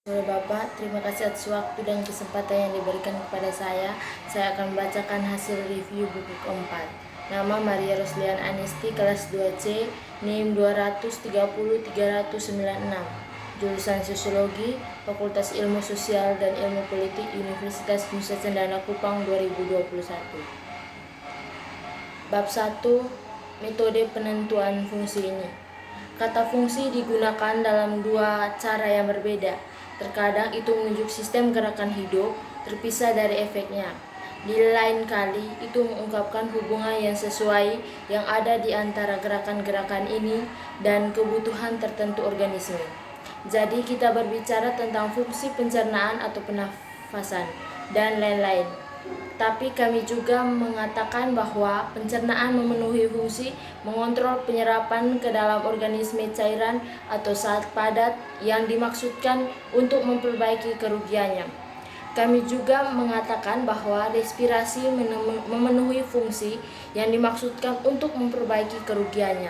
Oleh Bapak, terima kasih atas waktu dan kesempatan yang diberikan kepada saya. Saya akan membacakan hasil review buku keempat. Nama Maria Roslian Anisti, kelas 2C, NIM 230-396. Jurusan Sosiologi, Fakultas Ilmu Sosial dan Ilmu Politik, Universitas Nusa Cendana Kupang 2021. Bab 1, metode penentuan fungsi ini. Kata fungsi digunakan dalam dua cara yang berbeda. Terkadang itu menunjuk sistem gerakan hidup terpisah dari efeknya. Di lain kali itu mengungkapkan hubungan yang sesuai yang ada di antara gerakan-gerakan ini dan kebutuhan tertentu organisme. Jadi kita berbicara tentang fungsi pencernaan atau pernafasan dan lain-lain. Tapi kami juga mengatakan bahwa pencernaan memenuhi fungsi mengontrol penyerapan ke dalam organisme cairan atau zat padat yang dimaksudkan untuk memperbaiki kerugiannya. Kami juga mengatakan bahwa respirasi memenuhi fungsi yang dimaksudkan untuk memperbaiki kerugiannya.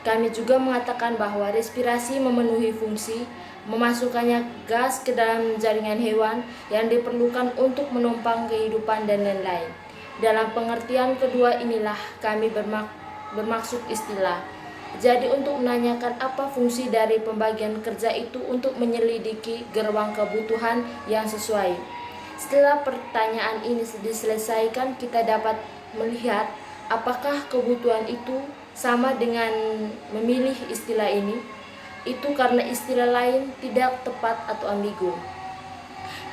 Kami juga mengatakan bahwa respirasi memenuhi fungsi memasukkannya gas ke dalam jaringan hewan yang diperlukan untuk menopang kehidupan dan lain-lain. Dalam pengertian kedua inilah kami bermaksud istilah. Jadi untuk menanyakan apa fungsi dari pembagian kerja itu untuk menyelidiki gerbang kebutuhan yang sesuai. Setelah pertanyaan ini diselesaikan, kita dapat melihat apakah kebutuhan itu sama dengan memilih istilah ini. Itu karena istilah lain tidak tepat atau ambigu.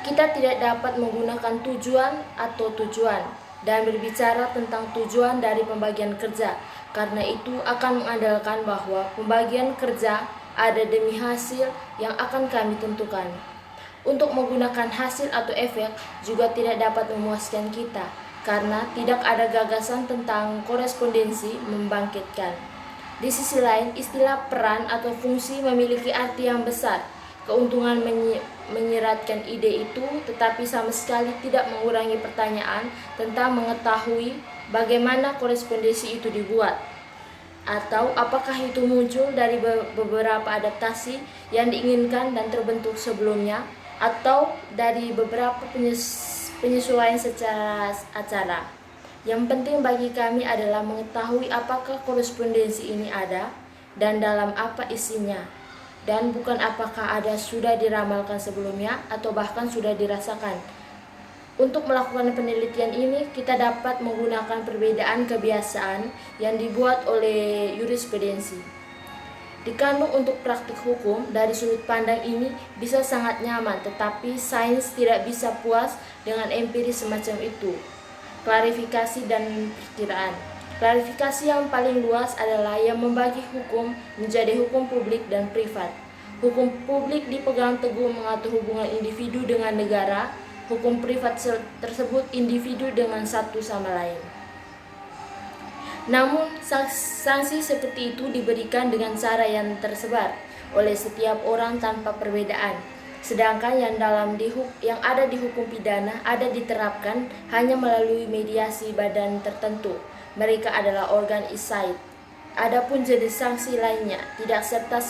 Kita tidak dapat menggunakan tujuan atau tujuan dan berbicara tentang tujuan dari pembagian kerja, karena itu akan mengandalkan bahwa pembagian kerja ada demi hasil yang akan kami tentukan. Untuk menggunakan hasil atau efek juga tidak dapat memuaskan kita, karena tidak ada gagasan tentang korespondensi membangkitkan. Di sisi lain, istilah peran atau fungsi memiliki arti yang besar. Keuntungan menyiratkan ide itu, tetapi sama sekali tidak mengurangi pertanyaan tentang mengetahui bagaimana korespondensi itu dibuat. Atau apakah itu muncul dari beberapa adaptasi yang diinginkan dan terbentuk sebelumnya, atau dari beberapa penyesuaian secara acara. Yang penting bagi kami adalah mengetahui apakah korespondensi ini ada dan dalam apa isinya, dan bukan apakah ada sudah diramalkan sebelumnya atau bahkan sudah dirasakan. Untuk melakukan penelitian ini, kita dapat menggunakan perbedaan kebiasaan yang dibuat oleh jurisprudensi. Dikandung untuk praktik hukum, dari sudut pandang ini bisa sangat nyaman, tetapi sains tidak bisa puas dengan empiris semacam itu. Klarifikasi dan perkiraan. Klarifikasi yang paling luas adalah yang membagi hukum menjadi hukum publik dan privat. Hukum publik dipegang teguh mengatur hubungan individu dengan negara, hukum privat tersebut individu dengan satu sama lain. Namun, sanksi seperti itu diberikan dengan cara yang tersebar oleh setiap orang tanpa perbedaan. Sedangkan yang ada di hukum pidana ada diterapkan hanya melalui mediasi badan tertentu. Mereka adalah organ insight. Adapun jenis sanksi lainnya tidak serta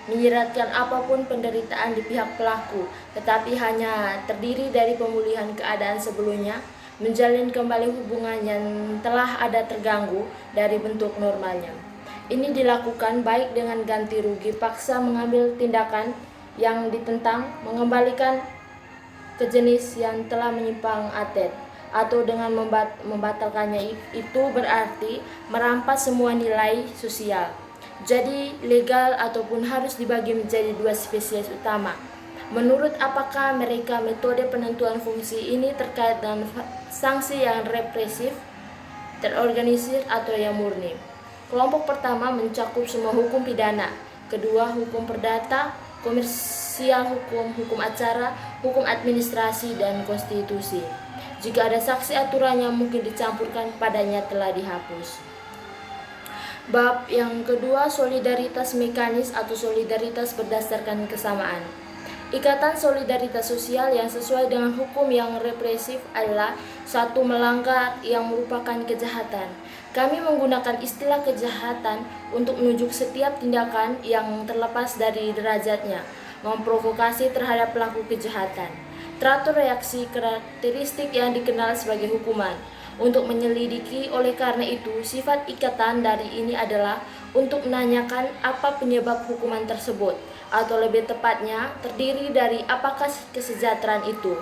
menyeratkan apapun penderitaan di pihak pelaku, tetapi hanya terdiri dari pemulihan keadaan sebelumnya, menjalin kembali hubungan yang telah ada terganggu dari bentuk normalnya. Ini dilakukan baik dengan ganti rugi, paksa mengambil tindakan yang ditentang, mengembalikan ke jenis yang telah menyimpang atet, atau dengan membatalkannya. Itu berarti merampas semua nilai sosial. Jadi legal ataupun harus dibagi menjadi dua spesies utama. Menurut apakah mereka metode penentuan fungsi ini terkait dengan sanksi yang represif, terorganisir atau yang murni. Kelompok pertama mencakup semua hukum pidana, kedua hukum perdata, komersial hukum, hukum acara, hukum administrasi, dan konstitusi. Jika ada saksi aturan yang mungkin dicampurkan padanya telah dihapus. Bab yang kedua, solidaritas mekanis atau solidaritas berdasarkan kesamaan. Ikatan solidaritas sosial yang sesuai dengan hukum yang represif adalah satu melanggar yang merupakan kejahatan. Kami menggunakan istilah kejahatan untuk menunjuk setiap tindakan yang terlepas dari derajatnya, memprovokasi terhadap pelaku kejahatan. Teratur reaksi karakteristik yang dikenal sebagai hukuman. Untuk menyelidiki, oleh karena itu, sifat ikatan dari ini adalah untuk menanyakan apa penyebab hukuman tersebut, atau lebih tepatnya, terdiri dari apakah kesejahteraan itu.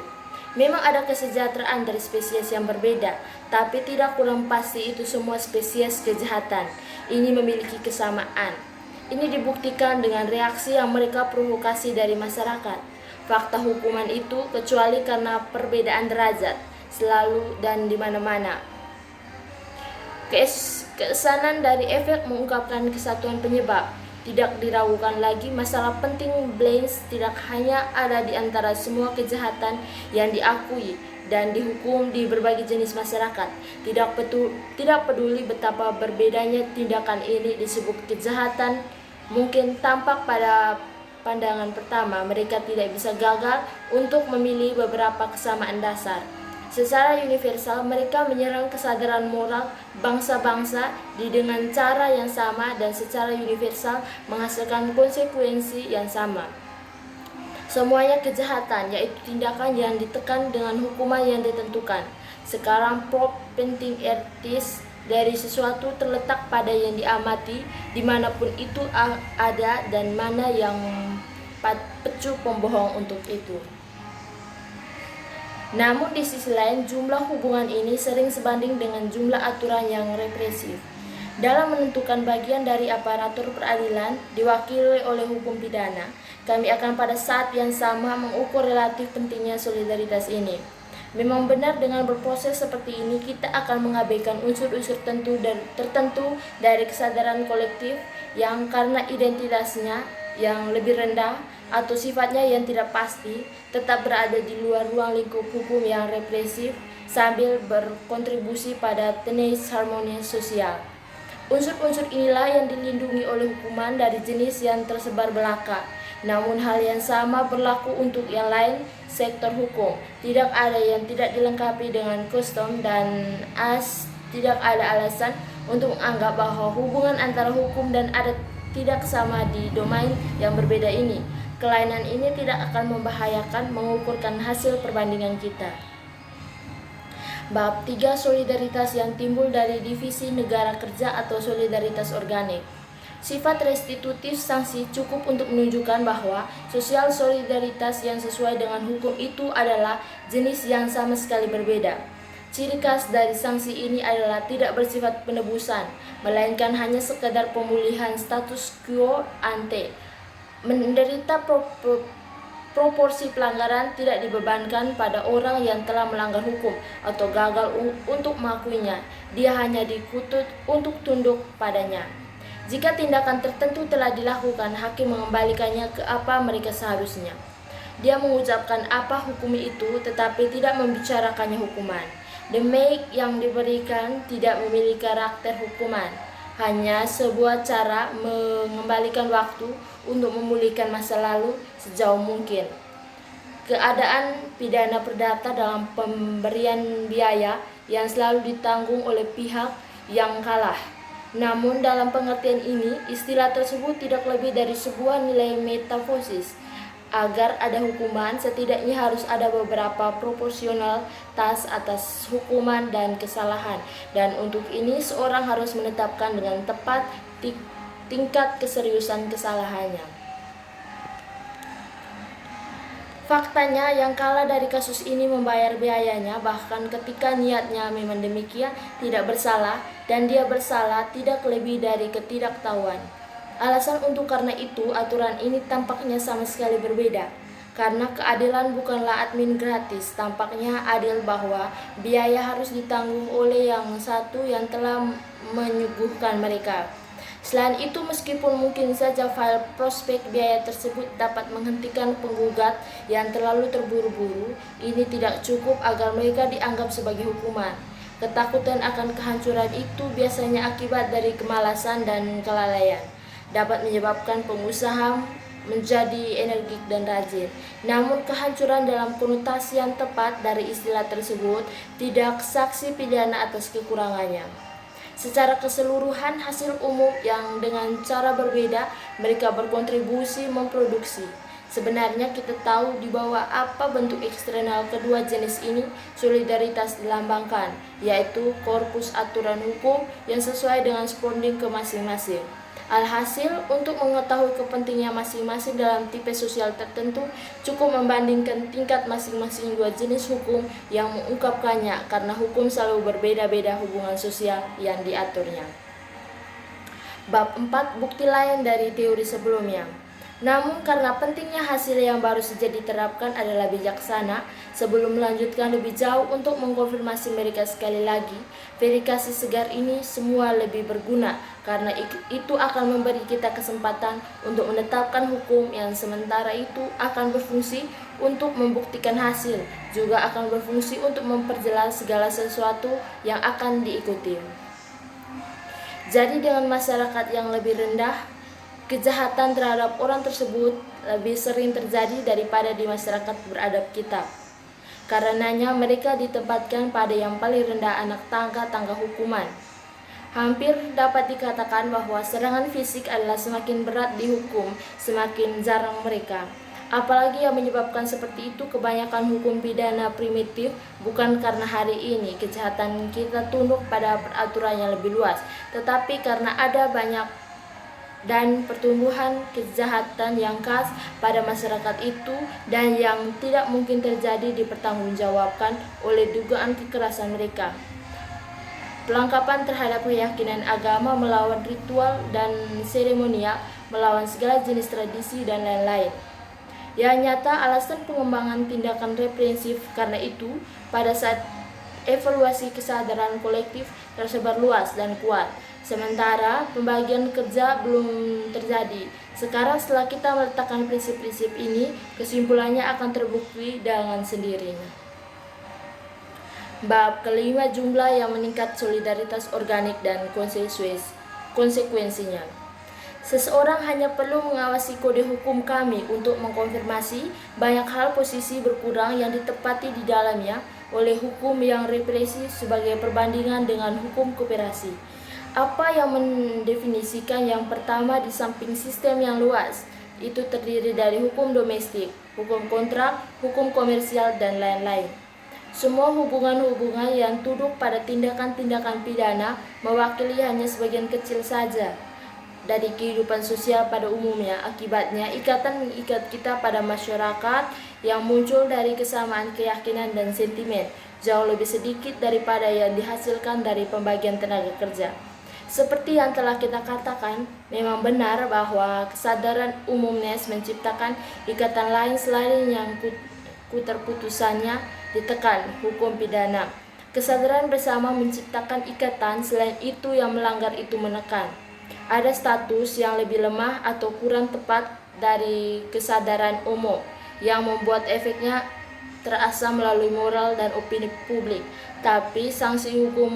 Memang ada kesejahteraan dari spesies yang berbeda, tapi tidak kurang pasti itu semua spesies kejahatan ini memiliki kesamaan. Ini dibuktikan dengan reaksi yang mereka provokasi dari masyarakat. Fakta hukuman itu kecuali karena perbedaan derajat, selalu dan di mana-mana. Kesanan dari efek mengungkapkan kesatuan penyebab. Tidak diragukan lagi, masalah penting Blaine tidak hanya ada di antara semua kejahatan yang diakui dan dihukum di berbagai jenis masyarakat. Tidak peduli betapa berbedanya tindakan ini disebut kejahatan, mungkin tampak pada pandangan pertama mereka tidak bisa gagal untuk memilih beberapa kesamaan dasar. Secara universal, mereka menyerang kesadaran moral bangsa-bangsa dengan cara yang sama dan secara universal menghasilkan konsekuensi yang sama. Semuanya kejahatan, yaitu tindakan yang ditekan dengan hukuman yang ditentukan. Sekarang penting etis dari sesuatu terletak pada yang diamati, dimanapun itu ada dan mana yang pecu pembohong untuk itu. Namun di sisi lain, jumlah hubungan ini sering sebanding dengan jumlah aturan yang represif. Dalam menentukan bagian dari aparatur peradilan diwakili oleh hukum pidana, kami akan pada saat yang sama mengukur relatif pentingnya solidaritas ini. Memang benar dengan berproses seperti ini kita akan mengabaikan unsur-unsur tertentu dari kesadaran kolektif yang karena identitasnya yang lebih rendah atau sifatnya yang tidak pasti tetap berada di luar ruang lingkup hukum yang represif sambil berkontribusi pada tenis harmoni sosial. Unsur-unsur inilah yang dilindungi oleh hukuman dari jenis yang tersebar belaka. Namun hal yang sama berlaku untuk yang lain sektor hukum. Tidak ada yang tidak dilengkapi dengan custom dan tidak ada alasan untuk menganggap bahwa hubungan antara hukum dan adat tidak sama di domain yang berbeda ini. Kelainan ini tidak akan membahayakan mengukurkan hasil perbandingan kita. Bab 3. Solidaritas yang timbul dari divisi negara kerja atau solidaritas organik. Sifat restitutif sanksi cukup untuk menunjukkan bahwa sosial solidaritas yang sesuai dengan hukum itu adalah jenis yang sama sekali berbeda. Ciri khas dari sanksi ini adalah tidak bersifat penebusan, melainkan hanya sekadar pemulihan status quo ante. Menderita proporsi pelanggaran tidak dibebankan pada orang yang telah melanggar hukum atau gagal untuk mengakuinya. Dia hanya dikutuk untuk tunduk padanya. Jika tindakan tertentu telah dilakukan, hakim mengembalikannya ke apa mereka seharusnya. Dia mengucapkan apa hukum itu tetapi tidak membicarakannya hukuman. Demi yang diberikan tidak memiliki karakter hukuman, hanya sebuah cara mengembalikan waktu untuk memulihkan masa lalu sejauh mungkin. Keadaan pidana perdata dalam pemberian biaya yang selalu ditanggung oleh pihak yang kalah. Namun dalam pengertian ini, istilah tersebut tidak lebih dari sebuah nilai metafisis. Agar ada hukuman, setidaknya harus ada beberapa proporsionalitas atas hukuman dan kesalahan. Dan untuk ini, seorang harus menetapkan dengan tepat tingkat keseriusan kesalahannya. Faktanya, yang kalah dari kasus ini membayar biayanya, bahkan ketika niatnya memang demikian, tidak bersalah, dan dia bersalah tidak lebih dari ketidaktahuan. Alasan karena itu, aturan ini tampaknya sama sekali berbeda. Karena keadilan bukanlah admin gratis, tampaknya adil bahwa biaya harus ditanggung oleh yang satu yang telah menyuguhkan mereka. Selain itu, meskipun mungkin saja file prospek biaya tersebut dapat menghentikan penggugat yang terlalu terburu-buru, ini tidak cukup agar mereka dianggap sebagai hukuman. Ketakutan akan kehancuran itu biasanya akibat dari kemalasan dan kelalaian. Dapat menyebabkan pengusaha menjadi energik dan rajin. Namun kehancuran dalam konotasi yang tepat dari istilah tersebut tidak saksi pidana atas kekurangannya. Secara keseluruhan, hasil umum yang dengan cara berbeda mereka berkontribusi memproduksi. Sebenarnya kita tahu di bawah apa bentuk eksternal kedua jenis ini solidaritas dilambangkan, yaitu korpus aturan hukum yang sesuai dengan sponding ke masing-masing. Alhasil, untuk mengetahui kepentingan masing-masing dalam tipe sosial tertentu, cukup membandingkan tingkat masing-masing dua jenis hukum yang mengungkapkannya, karena hukum selalu berbeda-beda hubungan sosial yang diaturnya. Bab 4. Bukti lain dari teori sebelumnya. Namun karena pentingnya hasil yang baru saja diterapkan adalah bijaksana, sebelum melanjutkan lebih jauh untuk mengkonfirmasi mereka sekali lagi, verifikasi segar ini semua lebih berguna, karena itu akan memberi kita kesempatan untuk menetapkan hukum yang sementara itu akan berfungsi untuk membuktikan hasil, juga akan berfungsi untuk memperjelas segala sesuatu yang akan diikuti. Jadi dengan masyarakat yang lebih rendah, kejahatan terhadap orang tersebut lebih sering terjadi daripada di masyarakat beradab kita. Karenanya mereka ditempatkan pada yang paling rendah anak tangga hukuman. Hampir dapat dikatakan bahwa serangan fisik adalah semakin berat dihukum, semakin jarang mereka. Apalagi yang menyebabkan seperti itu kebanyakan hukum pidana primitif, bukan karena hari ini kejahatan kita tunduk pada peraturan yang lebih luas, tetapi karena ada banyak dan pertumbuhan kejahatan yang khas pada masyarakat itu dan yang tidak mungkin terjadi dipertanggungjawabkan oleh dugaan kekerasan mereka. Pelangkapan terhadap keyakinan agama melawan ritual dan seremonial, melawan segala jenis tradisi dan lain-lain. Yang nyata alasan pengembangan tindakan represif karena itu pada saat evaluasi kesadaran kolektif tersebar luas dan kuat. Sementara pembagian kerja belum terjadi. Sekarang setelah kita meletakkan prinsip-prinsip ini, kesimpulannya akan terbukti dengan sendirinya. Bab kelima, jumlah yang meningkat, solidaritas organik dan konsekuensinya. Seseorang hanya perlu mengawasi kode hukum kami untuk mengkonfirmasi banyak hal posisi berkurang yang ditepati di dalamnya oleh hukum yang represif sebagai perbandingan dengan hukum kooperasi. Apa yang mendefinisikan yang pertama di samping sistem yang luas, itu terdiri dari hukum domestik, hukum kontrak, hukum komersial, dan lain-lain. Semua hubungan-hubungan yang tunduk pada tindakan-tindakan pidana mewakili hanya sebagian kecil saja dari kehidupan sosial pada umumnya. Akibatnya, ikatan mengikat kita pada masyarakat yang muncul dari kesamaan keyakinan dan sentimen, jauh lebih sedikit daripada yang dihasilkan dari pembagian tenaga kerja. Seperti yang telah kita katakan, memang benar bahwa kesadaran umum NES menciptakan ikatan lain selain yang kuterputusannya ditekan hukum pidana. Kesadaran bersama menciptakan ikatan, selain itu yang melanggar itu menekan. Ada status yang lebih lemah atau kurang tepat dari kesadaran umum yang membuat efeknya terasa melalui moral dan opini publik, tapi sanksi hukum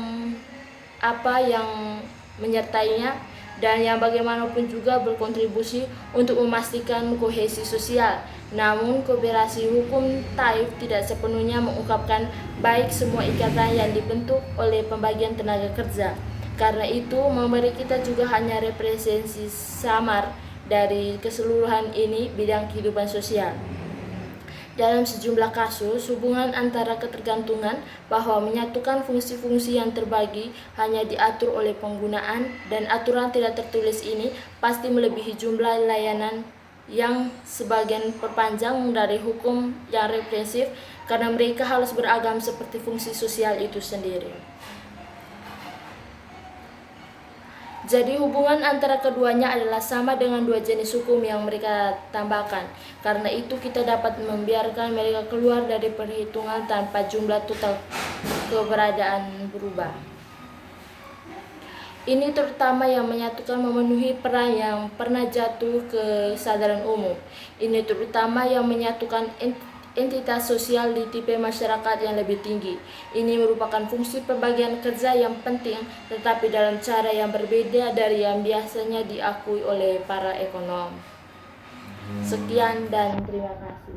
apa yang menyertainya dan yang bagaimanapun juga berkontribusi untuk memastikan kohesi sosial. Namun kooperasi hukum taif tidak sepenuhnya mengungkapkan baik semua ikatan yang dibentuk oleh pembagian tenaga kerja. Karena itu memberi kita juga hanya representasi samar dari keseluruhan ini bidang kehidupan sosial. Dalam sejumlah kasus, hubungan antara ketergantungan bahwa menyatukan fungsi-fungsi yang terbagi hanya diatur oleh penggunaan dan aturan tidak tertulis ini pasti melebihi jumlah layanan yang sebagian perpanjang dari hukum yang represif karena mereka harus beragam seperti fungsi sosial itu sendiri. Jadi hubungan antara keduanya adalah sama dengan dua jenis hukum yang mereka tambahkan. Karena itu kita dapat membiarkan mereka keluar dari perhitungan tanpa jumlah total keberadaan berubah. Ini terutama yang menyatukan memenuhi peran yang pernah jatuh ke kesadaran umum. Ini terutama yang menyatukan entitas sosial di tipe masyarakat yang lebih tinggi. Ini merupakan fungsi pembagian kerja yang penting, tetapi dalam cara yang berbeda dari yang biasanya diakui oleh para ekonom. Sekian dan terima kasih.